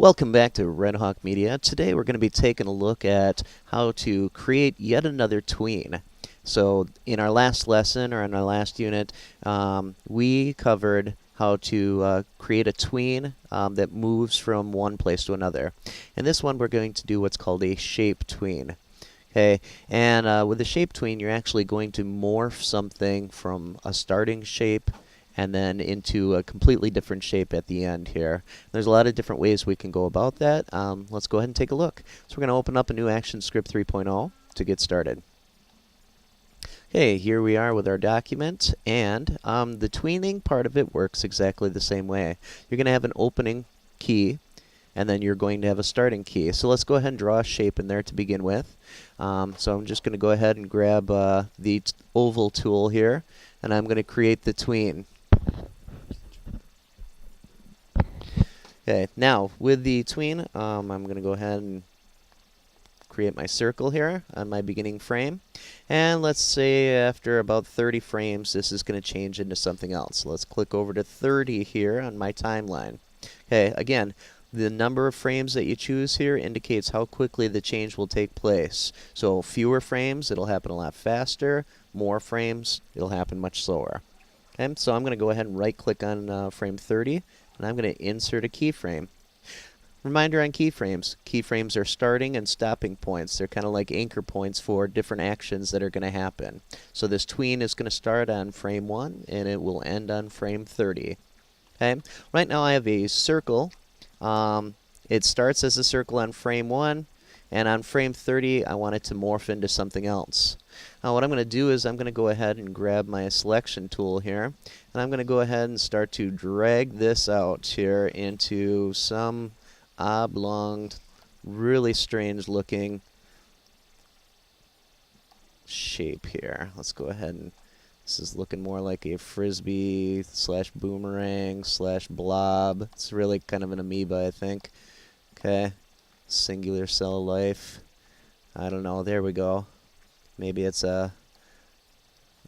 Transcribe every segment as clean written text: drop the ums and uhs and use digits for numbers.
Welcome back to Red Hawk Media. Today we're going to be taking a look at how to create yet another tween. So in our last lesson, or in our last unit, we covered how to create a tween that moves from one place to another. In this one we're going to do what's called a shape tween. Okay, and with a shape tween you're actually going to morph something from a starting shape and then into a completely different shape at the end here. There's a lot of different ways we can go about that. Let's go ahead and take a look. So we're going to open up a new ActionScript 3.0 to get started. Okay, here we are with our document, and the tweening part of it works exactly the same way. You're going to have an opening key, and then you're going to have a starting key. So let's go ahead and draw a shape in there to begin with. So I'm just going to go ahead and grab the oval tool here, and I'm going to create the tween. Okay, now with the tween, I'm going to go ahead and create my circle here on my beginning frame. And let's say after about 30 frames, this is going to change into something else. Let's click over to 30 here on my timeline. Okay, again, the number of frames that you choose here indicates how quickly the change will take place. So fewer frames, it'll happen a lot faster. More frames, it'll happen much slower. Okay, so I'm going to go ahead and right-click on frame 30, and I'm going to insert a keyframe. Reminder on keyframes. Keyframes are starting and stopping points. They're kind of like anchor points for different actions that are going to happen. So this tween is going to start on frame 1, and it will end on frame 30. Okay, right now I have a circle. It starts as a circle on frame 1, and on frame 30 I want it to morph into something else. Now what I'm going to do is I'm going to go ahead and grab my selection tool here, and I'm going to go ahead and start to drag this out here into some oblong, really strange looking shape here. Let's go ahead and this is looking more like a frisbee slash boomerang slash blob. It's really kind of an amoeba, I think. Okay, singular cell life. I don't know. There we go. Maybe it's a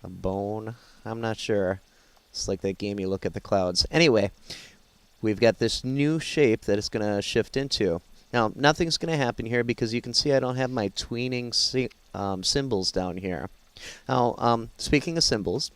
bone. I'm not sure. It's like that game you look at the clouds. Anyway, we've got this new shape that it's going to shift into. Now, nothing's going to happen here because you can see I don't have my tweening symbols down here. Now, speaking of symbols,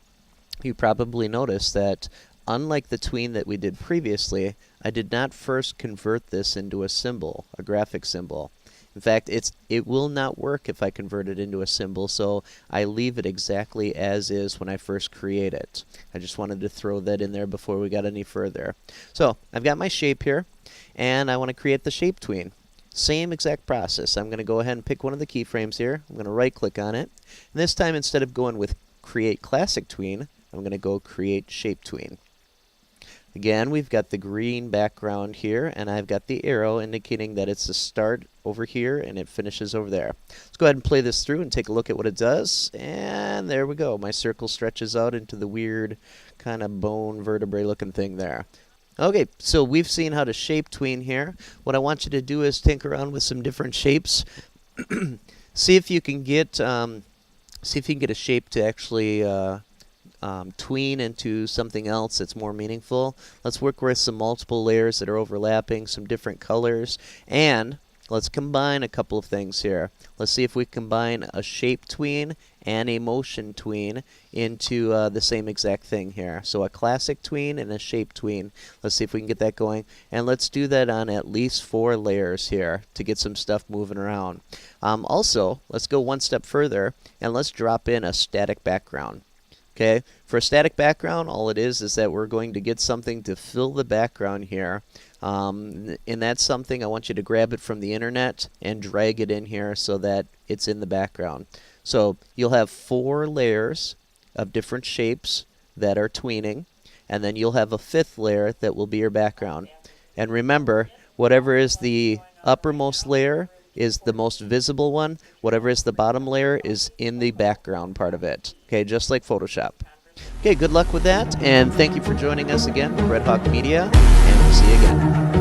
you probably noticed that unlike the tween that we did previously, I did not first convert this into a symbol, a graphic symbol. In fact, it will not work if I convert it into a symbol, so I leave it exactly as is when I first create it. I just wanted to throw that in there before we got any further. So, I've got my shape here, and I want to create the shape tween. Same exact process. I'm going to go ahead and pick one of the keyframes here. I'm going to right-click on it. And this time, instead of going with Create Classic Tween, I'm going to go Create Shape Tween. Again, we've got the green background here, and I've got the arrow indicating that it's a start over here and it finishes over there. Let's go ahead and play this through and take a look at what it does. And there we go. My circle stretches out into the weird kind of bone vertebrae looking thing there. Okay, so we've seen how to shape tween here. What I want you to do is tinker around with some different shapes. See if you can get a shape to actually tween into something else that's more meaningful. Let's work with some multiple layers that are overlapping, some different colors, and let's combine a couple of things here. Let's see if we combine a shape tween and a motion tween into the same exact thing here. So a classic tween and a shape tween. Let's see if we can get that going. And let's do that on at least 4 layers here to get some stuff moving around. Also, let's go one step further and let's drop in a static background. Okay, for a static background, all it is that we're going to get something to fill the background here. And that's something I want you to grab it from the internet and drag it in here so that it's in the background. So you'll have 4 layers of different shapes that are tweening, and then you'll have a 5th layer that will be your background. And remember, whatever is the uppermost layer is the most visible one. Whatever is the bottom layer is in the background part of it. Okay, just like Photoshop. Okay, good luck with that, and thank you for joining us again with Red Hawk Media, and we'll see you again.